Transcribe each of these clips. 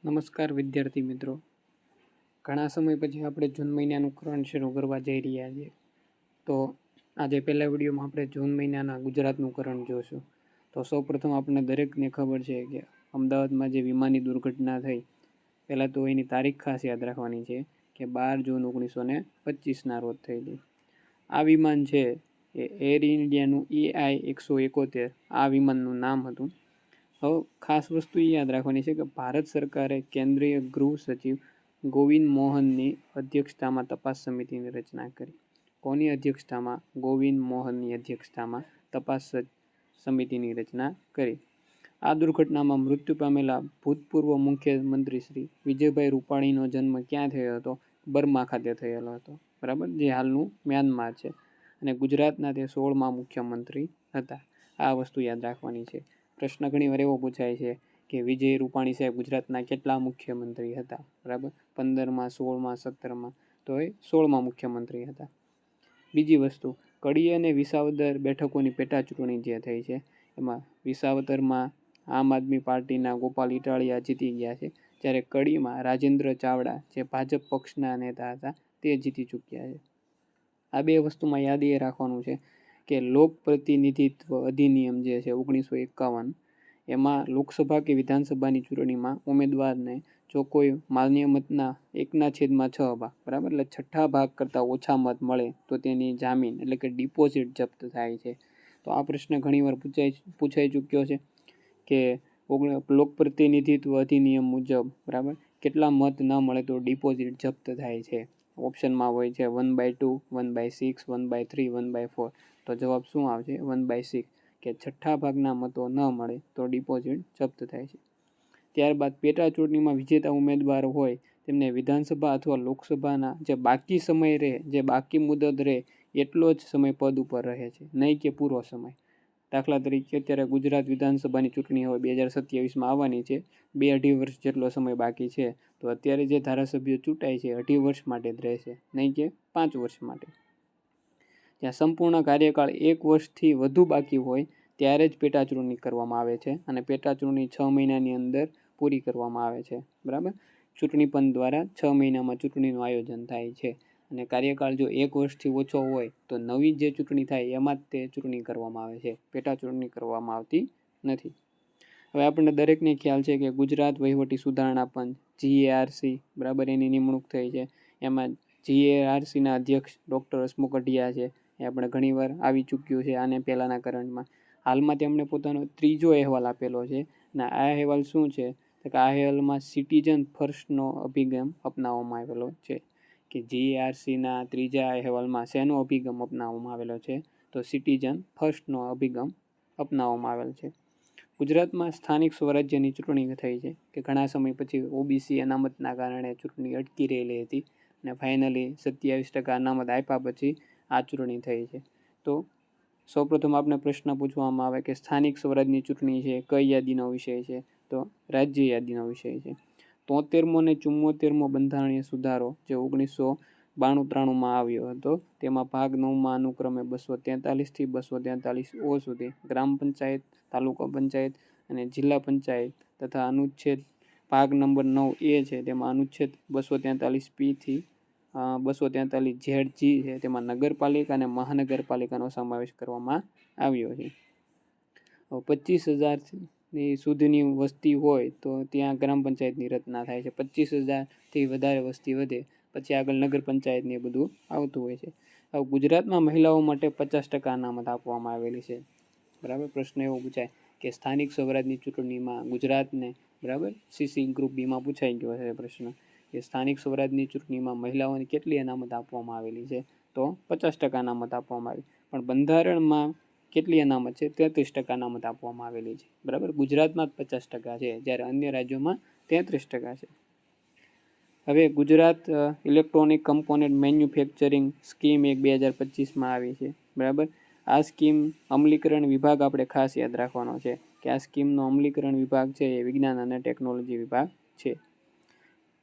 નમસ્કાર વિદ્યાર્થી મિત્રો. ઘણા સમય પછી આપણે જૂન મહિનાનું કરંટ શરૂ કરવા જઈ રહ્યા છીએ. તો આજે પહેલા વિડીયોમાં આપણે જૂન મહિનાના ગુજરાતનું કરંટ જોશું. તો સૌપ્રથમ આપણને દરેકને ખબર છે કે અમદાવાદમાં જે વિમાનની દુર્ઘટના થઈ, પહેલાં તો એની તારીખ ખાસ યાદ રાખવાની છે કે 12 જૂન 1925ના રોજ થયેલી. આ વિમાન છે એ એર ઇન્ડિયાનું EI-171 આ વિમાનનું નામ હતું. હવે ખાસ વસ્તુ એ યાદ રાખવાની છે કે ભારત સરકારે કેન્દ્રીય ગૃહ સચિવ ગોવિંદ મોહનની અધ્યક્ષતામાં તપાસ સમિતિની રચના કરી. કોની અધ્યક્ષતામાં? ગોવિંદ મોહનની અધ્યક્ષતામાં તપાસ સમિતિની રચના કરી. આ દુર્ઘટનામાં મૃત્યુ પામેલા ભૂતપૂર્વ મુખ્યમંત્રી શ્રી વિજયભાઈ રૂપાણીનો જન્મ ક્યાં થયો હતો? બર્મા ખાતે થયેલો હતો, બરાબર, જે હાલનું મ્યાનમાર છે. અને ગુજરાતના તે 16મા મુખ્યમંત્રી હતા. આ વસ્તુ યાદ રાખવાની છે. પ્રશ્ન ઘણીવાર એવો પૂછાય છે કે વિજય રૂપાણી સાહેબ ગુજરાતના કેટલા મુખ્યમંત્રી હતા? બરાબર, 15માં, 16માં, 17માં, તો એ 16મા મુખ્યમંત્રી હતા. બીજી વસ્તુ, કડી અને વિસાવદર બેઠકોની પેટા ચૂંટણી જે થઈ છે, એમાં વિસાવદરમાં આમ આદમી પાર્ટીના ગોપાલ ઇટાલિયા જીતી ગયા છે, જ્યારે કડીમાં રાજેન્દ્ર ચાવડા જે ભાજપ પક્ષના નેતા હતા તે જીતી ચૂક્યા છે. આ બે વસ્તુમાં યાદ એ રાખવાનું છે કે લોક પ્રતિનિધિત્વ અધિનિયમ જે છે 1951, એમાં લોકસભા કે વિધાનસભાની ચૂંટણીમાં ઉમેદવારને જો કોઈ માન્ય મતના 1/6 ભાગ, બરાબર, એટલે છઠ્ઠા ભાગ કરતાં ઓછા મત મળે તો તેની જામીન એટલે કે ડિપોઝિટ જપ્ત થાય છે. તો આ પ્રશ્ન ઘણીવાર પૂછાઈ ચૂક્યો છે કે લોક પ્રતિનિધિત્વ અધિનિયમ મુજબ, બરાબર, કેટલા મત ન મળે તો ડિપોઝિટ જપ્ત થાય છે. ઓપ્શનમાં હોય છે 1/2, 1/6, 1/3, 1/4. તો જવાબ શું આવશે? 1/6, કે છઠ્ઠા ભાગના મતો ન મળે તો ડિપોઝિટ જપ્ત થાય છે. ત્યારબાદ પેટા ચૂંટણીમાં વિજેતા ઉમેદવાર હોય તેમને વિધાનસભા અથવા લોકસભાના જે બાકી સમય રહે, જે બાકી મુદત રહે એટલો જ સમય પદ ઉપર રહે છે, નહીં કે પૂરો સમય. દાખલા તરીકે અત્યારે ગુજરાત વિધાનસભાની ચૂંટણી હવે 2027માં આવવાની છે, 2-2.5 વર્ષ જેટલો સમય બાકી છે. તો અત્યારે જે ધારાસભ્યો ચૂંટાય છે 2.5 વર્ષ માટે જ રહેશે, નહીં કે 5 વર્ષ માટે. જ્યાં સંપૂર્ણ કાર્યકાળ 1 વર્ષથી વધુ બાકી હોય ત્યારે જ પેટા ચૂંટણી કરવામાં આવે છે, અને પેટા ચૂંટણી 6 મહિનાની અંદર પૂરી કરવામાં આવે છે, બરાબર. ચૂંટણી પંચ દ્વારા 6 મહિનામાં ચૂંટણીનું આયોજન થાય છે, અને કાર્યકાળ જો 1 વર્ષથી ઓછો હોય તો નવી જે ચૂંટણી થાય એમાં જ તે ચૂંટણી કરવામાં આવે છે, પેટા ચૂંટણી કરવામાં આવતી નથી. હવે આપણને દરેકને ખ્યાલ છે કે ગુજરાત વહીવટી સુધારણા પંચ GARC, બરાબર, એની નિમણૂક થઈ છે. એમાં GARCના અધ્યક્ષ ડૉક્ટર હસમુખ અઢિયા છે. એ આપણે ઘણીવાર આવી ચૂક્યું છે આને પહેલાંના કરંટમાં. હાલમાં તેમણે પોતાનો 3જો અહેવાલ આપેલો છે, અને આ અહેવાલ શું છે તો કે આ અહેવાલમાં સિટીઝન ફર્સ્ટનો અભિગમ અપનાવવામાં આવેલો છે. કે GARCના 3જા અહેવાલમાં શેનો અભિગમ અપનાવવામાં આવેલો છે? તો સિટીઝન ફર્સ્ટનો અભિગમ અપનાવવામાં આવેલ છે. ગુજરાતમાં સ્થાનિક સ્વરાજ્યની ચૂંટણી થઈ છે કે ઘણા સમય પછી OBC અનામતના કારણે ચૂંટણી અટકી રહેલી હતી, અને ફાઇનલી 27% અનામત આપ્યા પછી આ ચૂંટણી થઈ છે. તો સૌપ્રથમ આપણે પ્રશ્ન પૂછવામાં આવે કે સ્થાનિક સ્વરાજની ચૂંટણી છે કઈ યાદીનો વિષય છે? તો રાજ્ય યાદીનો વિષય છે. 73મો અને 74મો બંધારણીય સુધારો જે 1992-93માં આવ્યો હતો, તેમાં ભાગ 9માં અનુક્રમે 243 થી 243O સુધી ગ્રામ પંચાયત, તાલુકા પંચાયત અને જિલ્લા પંચાયત તથા અનુચ્છેદ ભાગ નંબર 9A છે, તેમાં અનુચ્છેદ 243P થી 243ZG છે, તેમાં નગરપાલિકા અને મહાનગરપાલિકાનો સમાવેશ કરવામાં આવ્યો છે. 25,000 સુધીની વસ્તી હોય તો ત્યાં ગ્રામ પંચાયતની રચના થાય છે. 25,000થી વધારે વસ્તી વધે પછી આગળ નગર પંચાયતને એ બધું આવતું હોય છે. હવે ગુજરાતમાં મહિલાઓ માટે 50% અનામત આપવામાં આવેલી છે, બરાબર. પ્રશ્ન એવો પૂછાય કે સ્થાનિક સ્વરાજની ચૂંટણીમાં ગુજરાતને, બરાબર, CC ગ્રુપ બીમાં પૂછાઈ ગયો છે પ્રશ્ન કે સ્થાનિક સ્વરાજની ચૂંટણીમાં મહિલાઓને કેટલી અનામત આપવામાં આવેલી છે? તો 50% અનામત આપવામાં આવી. પણ બંધારણમાં કેટલી અનામત છે? 33% અનામત આપવામાં આવેલી છે, બરાબર. ગુજરાતમાં જ 50% છે, જ્યારે અન્ય રાજ્યોમાં 33% છે. હવે Gujarat electronic component manufacturing scheme એક 2025માં આવી છે, બરાબર. આ સ્કીમ અમલીકરણ વિભાગ આપણે ખાસ યાદ રાખવાનો છે કે આ સ્કીમનો અમલીકરણ વિભાગ છે એ વિજ્ઞાન અને ટેકનોલોજી વિભાગ છે.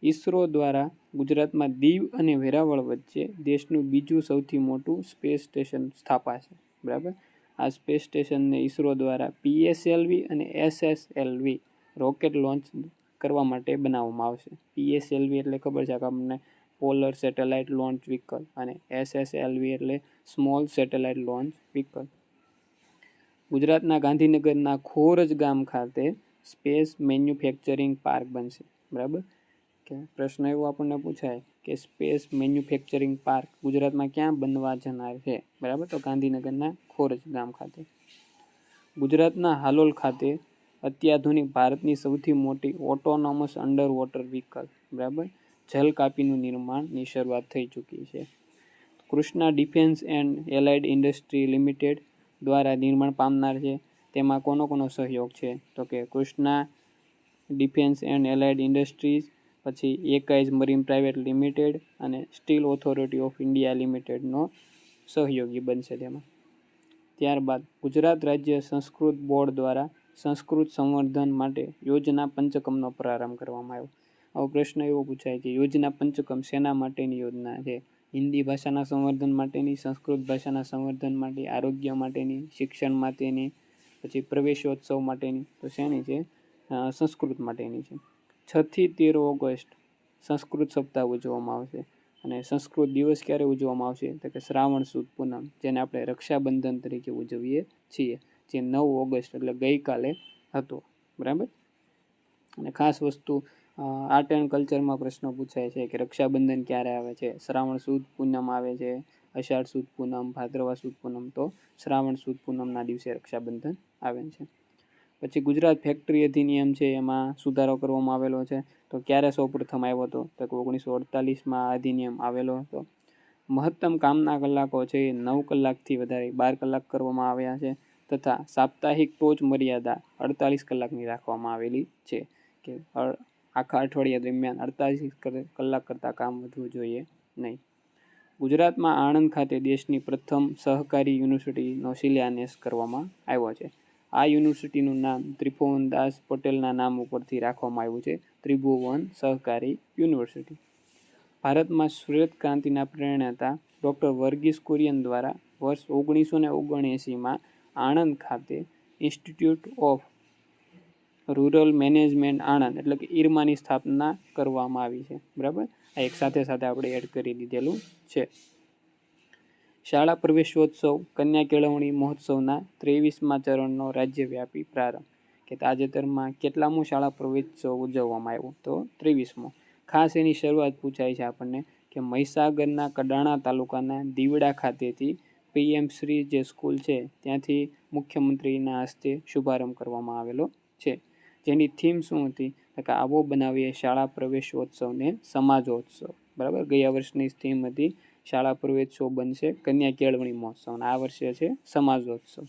ISRO દ્વારા ગુજરાતમાં દીવ અને વેરાવળ વચ્ચે દેશનું બીજું સૌથી મોટું સ્પેસ સ્ટેશન સ્થાપાશે, બરાબર. આ સ્પેસ સ્ટેશનને ISRO દ્વારા PSLV અને SSLV રોકેટ લોન્ચ કરવા માટે બનાવવામાં આવશે. PSLV એટલે ખબર છે કે આપણને પોલર સેટેલાઇટ લોન્ચ વ્હીકલ, અને SSLV એટલે સ્મોલ સેટેલાઇટ લોન્ચ વ્હીકલ. ગુજરાતના ગાંધીનગરના ખોરજ ગામ ખાતે સ્પેસ મેન્યુફેક્ચરિંગ પાર્ક બનશે. બરાબર, કે પ્રશ્ન એવો આપણને પૂછાય કે સ્પેસ મેન્યુફેક્ચરિંગ પાર્ક ગુજરાતમાં ક્યાં બનવા જનાર છે? બરાબર, તો ગાંધીનગરના ખોરજ ગામ ખાતે. ગુજરાતના હાલોલ ખાતે અત્યાધુનિક ભારતની સૌથી મોટી ઓટોનોમસ અંડર વોટર વ્હીકલ, બરાબર, જલકાપીનું નિર્માણની શરૂઆત થઈ ચૂકી છે. Krishna defence and allied industry limited દ્વારા નિર્માણ પામનાર છે. તેમાં કોનો સહયોગ છે? તો કે Krishna defence and allied industries, પછી એકાઇઝ મરીન પ્રાઇવેટ લિમિટેડ અને સ્ટીલ ઓથોરિટી ઓફ ઇન્ડિયા લિમિટેડનો સહયોગી બનશે તેમાં. ત્યારબાદ ગુજરાત રાજ્ય સંસ્કૃત બોર્ડ દ્વારા સંસ્કૃત સંવર્ધન માટે યોજના પંચકમનો પ્રારંભ કરવામાં આવ્યો. આવો પ્રશ્ન એવો પૂછાય કે યોજના પંચકમ શેના માટેની યોજના છે? હિન્દી ભાષાના સંવર્ધન માટેની, સંસ્કૃત ભાષાના સંવર્ધન માટે, આરોગ્ય માટેની, શિક્ષણ માટેની, પછી પ્રવેશોત્સવ માટેની. તો શેની છે? સંસ્કૃત માટેની છે. 6 થી 13 ઓગસ્ટ સંસ્કૃત સપ્તાહ ઉજવવામાં આવશે. અને સંસ્કૃત દિવસ ક્યારે ઉજવવામાં આવશે? તો કે શ્રાવણ સુદ પૂનમ, જેને આપણે રક્ષાબંધન તરીકે ઉજવીએ છીએ, જે 9 ઓગસ્ટ એટલે ગઈકાલે હતો. બરાબર, અને ખાસ વસ્તુ આર્ટ એન્ડ કલ્ચરમાં પ્રશ્ન પૂછાય છે કે રક્ષાબંધન ક્યારે આવે છે? શ્રાવણ સુદ પૂનમ આવે છે, અષાઢ સુદ પૂનમ, ભાદરવા સુદ પૂનમ. તો શ્રાવણ સુદ પૂનમના દિવસે રક્ષાબંધન આવે છે. પછી ગુજરાત ફેક્ટરી અધિનિયમ છે, એમાં સુધારો કરવામાં આવેલો છે. તો ક્યારે સૌપ્રથમ આવ્યો હતો? તો 1948માં આ અધિનિયમ આવેલો હતો. મહત્તમ કામના કલાકો છે એ 9 કલાકથી વધારે 12 કલાક કરવામાં આવ્યા છે, તથા સાપ્તાહિક ટોચ મર્યાદા 48 કલાકની રાખવામાં આવેલી છે, કે આખા અઠવાડિયા દરમિયાન 48 કલાક કરતાં કામ વધવું જોઈએ નહીં. ગુજરાતમાં આણંદ ખાતે દેશની પ્રથમ સહકારી યુનિવર્સિટીનો શિલાન્યાસ કરવામાં આવ્યો છે. આ યુનિવર્સિટીનું નામ ત્રિભુવનદાસ પટેલના નામ ઉપરથી રાખવામાં આવ્યું છે, ત્રિભુવન સહકારી યુનિવર્સિટી. ભારતમાં શ્વેત ક્રાંતિના પ્રેરણાતા ડૉક્ટર વર્ગીસ કુરિયન દ્વારા વર્ષ 1979માં આણંદ ખાતે institute of rural management Anand એટલે કે ઈરમાની સ્થાપના કરવામાં આવી છે. બરાબર, આ એક સાથે આપણે એડ કરી દીધેલું છે. શાળા પ્રવેશોત્સવ કન્યા કેળવણી મહોત્સવના 23મા ચરણનો રાજ્યવ્યાપી પ્રારંભ, કે તાજેતરમાં કેટલામો શાળા પ્રવેશોત્સવ ઉજવવામાં આવ્યો? તો 23મો. ખાસ એની શરૂઆત પૂછાય છે આપણને કે મહીસાગરના કડાણા તાલુકાના દીવડા ખાતેથી PM શ્રી જે સ્કૂલ છે ત્યાંથી મુખ્યમંત્રીના હસ્તે શુભારંભ કરવામાં આવેલો છે. જેની થીમ શું હતી? તો કે આવો બનાવીએ શાળા પ્રવેશોત્સવને સમાજોત્સવ. બરાબર, ગયા વર્ષની થીમ હતી શાળા પ્રવેશોત્સવ બનશે કન્યા કેળવણી મહોત્સવ, અને આ વર્ષે છે સમાજોત્સવ.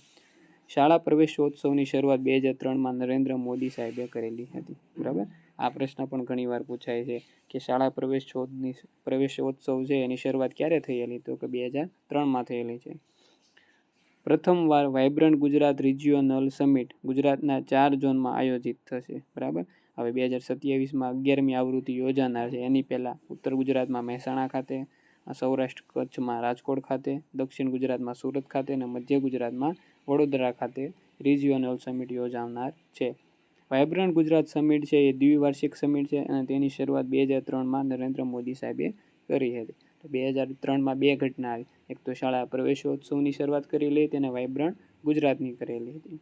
શાળા પ્રવેશોત્સવની શરૂઆત 2003માં નરેન્દ્ર મોદી સાહેબે કરેલી હતી. બરાબર, આ પ્રશ્ન પણ ઘણીવાર પૂછાય છે કે શાળા પ્રવેશોત્સવ છે એની શરૂઆત ક્યારે થયેલી? તો કે 2003માં થયેલી છે. પ્રથમવાર વાઇબ્રન્ટ ગુજરાત રિજિયોનલ સમિટ ગુજરાતના 4 ઝોનમાં આયોજિત થશે. બરાબર, હવે 2027માં 11મી આવૃત્તિ યોજાનાર છે. એની પહેલાં ઉત્તર ગુજરાતમાં મહેસાણા ખાતે, સૌરાષ્ટ્ર કચ્છમાં રાજકોટ ખાતે, દક્ષિણ ગુજરાતમાં સુરત ખાતે અને મધ્ય ગુજરાતમાં વડોદરા ખાતે રિજિયોનલ સમિટ યોજાનાર છે. વાઇબ્રન્ટ ગુજરાત સમિટ છે એ દ્વિવાર્ષિક સમિટ છે, અને તેની શરૂઆત 2003માં નરેન્દ્ર મોદી સાહેબે કરી હતી. તો 2003માં 2 ઘટના આવી. એક તો શાળા પ્રવેશોત્સવની શરૂઆત કરેલી હતી અને વાઇબ્રન્ટ ગુજરાતની કરેલી હતી.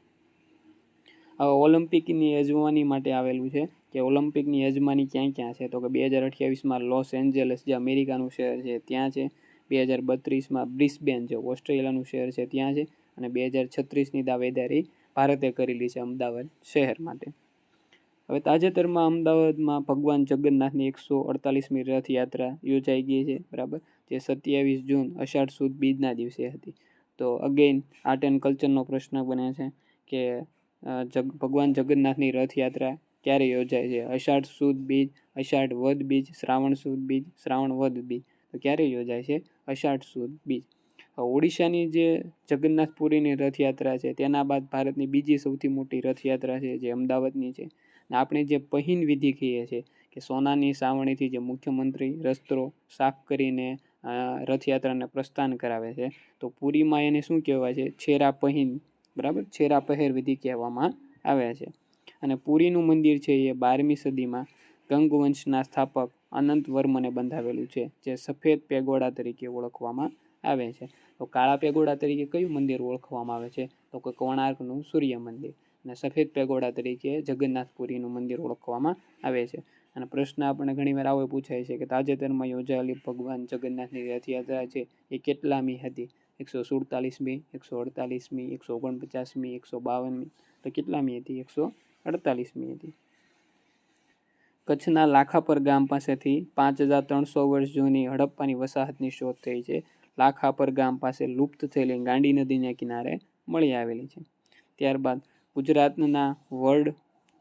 હવે ઓલિમ્પિકની યજમાની માટે આવેલું છે કે ઓલિમ્પિકની યજમાની ક્યાં છે? તો કે 2028માં લોસ એન્જલસ જે અમેરિકાનું શહેર છે ત્યાં છે, 2032માં બ્રિસ્બેન જે ઓસ્ટ્રેલિયાનું શહેર છે ત્યાં છે, અને 2036ની દાવેદારી ભારતે કરેલી છે અમદાવાદ શહેર માટે. હવે તાજેતરમાં અમદાવાદમાં ભગવાન જગન્નાથની 148મી રથયાત્રા યોજાઈ ગઈ છે. બરાબર, જે 27 જૂન અષાઢ સુદ બીજના દિવસે હતી. તો અગેઇન આર્ટ એન્ડ કલ્ચરનો પ્રશ્ન બને છે કે ભગવાન જગન્નાથની રથયાત્રા ક્યારે યોજાય છે? અષાઢ સુદ બીજ, અષાઢ વદ બીજ, શ્રાવણ સુદ બીજ, શ્રાવણ વદ બીજ. તો ક્યારે યોજાય છે? અષાઢ સુદ બીજ. ઓડિશાની જે જગન્નાથપુરીની રથયાત્રા છે તેના બાદ ભારતની બીજી સૌથી મોટી રથયાત્રા છે જે અમદાવાદની છે. આપણે જે પહીન વિધિ કહીએ છીએ કે સોનાની સાવરણીથી જે મુખ્યમંત્રી રસ્ત્રો સાફ કરીને રથયાત્રાને પ્રસ્થાન કરાવે છે, તો પુરીમાં એને શું કહેવાય છે? છેરા પહીન. બરાબર, છેરા પહેર વિધિ કહેવામાં આવે છે. અને પુરીનું મંદિર છે એ 12મી સદીમાં ગંગ વંશના સ્થાપક અનંત વર્મને બંધાવેલું છે, જે સફેદ પેગોડા તરીકે ઓળખવામાં આવે છે. તો કાળા પેગોડા તરીકે કયું મંદિર ઓળખવામાં આવે છે? તો કે કોણાર્કનું સૂર્ય મંદિર. અને સફેદ પેગોડા તરીકે જગન્નાથપુરીનું મંદિર ઓળખવામાં આવે છે. અને પ્રશ્ન આપણે ઘણીવાર આવો પૂછાય છે કે તાજેતરમાં યોજાયેલી ભગવાન જગન્નાથની રથયાત્રા છે એ કેટલામી હતી? 147મી, 148મી, 149મી, 152મી? તો કેટલામી હતી? 148મી હતી. કચ્છના લાખાપર ગામ પાસેથી 5300 વર્ષ જૂની હડપ્પાની વસાહતની શોધ થઈ છે. લાખાપર ગામ પાસે લુપ્ત થયેલી ગાંડી નદીના કિનારે મળી આવેલી છે. ત્યારબાદ ગુજરાતના વર્ડ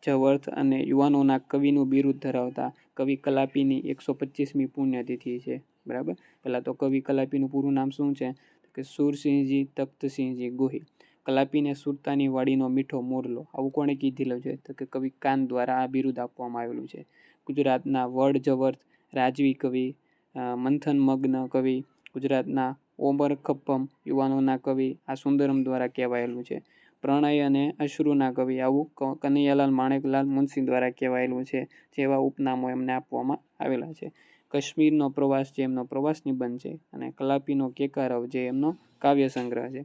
જવર્થ અને યુવાનોના કવિનું બિરુદ ધરાવતા કવિ કલાપીની 125મી પુણ્યતિથિ છે. બરાબર. પહેલાં તો કવિ કલાપીનું પૂરું નામ શું છે? કે સુરસિંહજી તખ્તસિંહજી ગોહિલ. કલાપીને સુરતાની વાડીનો મીઠો મોરલો, આવું કોણે કીધેલું છે? તો કે કવિ કાન દ્વારા આ બિરુદ આપવામાં આવેલું છે. ગુજરાતના વર્ડ જવર્થ રાજવી કવિ, મંથન મગ્ન કવિ, ગુજરાતના ઓમર ખપ્પમ યુવાનોના કવિ આ સુંદરમ દ્વારા કહેવાયેલું છે. પ્રણય અને અશ્રુના કવિ આવું કનૈયાલાલ માણેકલાલ મુનશી દ્વારા કહેવાયેલું છે. જેવા ઉપનામો એમને આપવામાં આવેલા છે. કાશ્મીરનો પ્રવાસ જે એમનો પ્રવાસ નિબંધ છે, અને કલાપીનો કેકારવ જે એમનો કાવ્ય સંગ્રહ છે.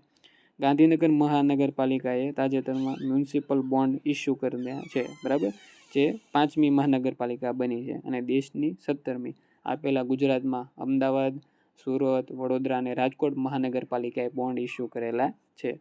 ગાંધીનગર મહાનગરપાલિકાએ તાજેતરમાં મ્યુનિસિપલ બોન્ડ ઇસ્યુ કર્યા છે. બરાબર, જે 5મી મહાનગરપાલિકા બની છે અને દેશની 17મી. આ પહેલાં ગુજરાતમાં અમદાવાદ, સુરત, વડોદરા અને રાજકોટ મહાનગરપાલિકાએ બોન્ડ ઇસ્યુ કરેલા છે.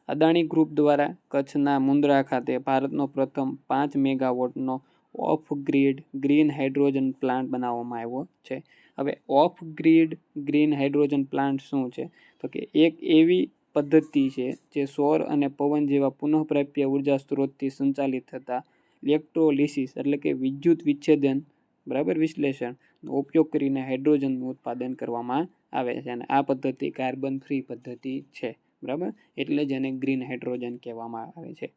અદાણી ગ્રુપ દ્વારા કચ્છના મુન્દ્રા ખાતે ભારતનો પ્રથમ 5 મેગાવોટનો off grid green hydrogen plant બનાવવામાં આવ્યો છે. હવે off grid green hydrogen plant શું છે? તો કે એક એવી પદ્ધતિ છે જે સૌર અને પવન જેવા પુનઃપ્રાપ્ય ઉર્જા સ્ત્રોતથી સંચાલિત થતા ઇલેક્ટ્રોલિસિસ એટલે કે વિદ્યુત વિચ્છેદન, બરાબર, વિશ્લેષણનો ઉપયોગ કરીને હાઇડ્રોજનનું ઉત્પાદન કરવામાં આવે છે. અને આ પદ્ધતિ કાર્બન ફ્રી પદ્ધતિ છે. બરાબર, એટલે જ એને ગ્રીન હાઇડ્રોજન કહેવામાં આવે છે.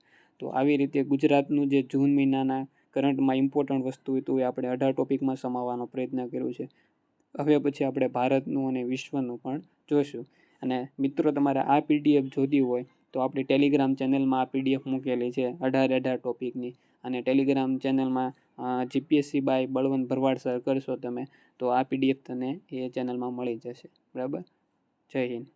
તો આવી રીતે ગુજરાતનું જે જૂન મહિનાના કરંટમાં ઇમ્પોર્ટન્ટ વસ્તુ હતું એ આપણે 18 ટોપિકમાં સમાવવાનો પ્રયત્ન કર્યો છે. હવે પછી આપણે ભારતનું અને વિશ્વનું પણ જોઈશું. અને મિત્રો, તમારે આ પીડીએફ જોતી હોય તો આપણી ટેલિગ્રામ ચેનલમાં આ પીડીએફ મૂકેલી છે 18 ટોપિકની. અને ટેલિગ્રામ ચેનલમાં GPSC by Balwant Bharwad sir કરશો તમે તો આ પીડીએફ તને એ ચેનલમાં મળી જશે. બરાબર. જય હિન્દ.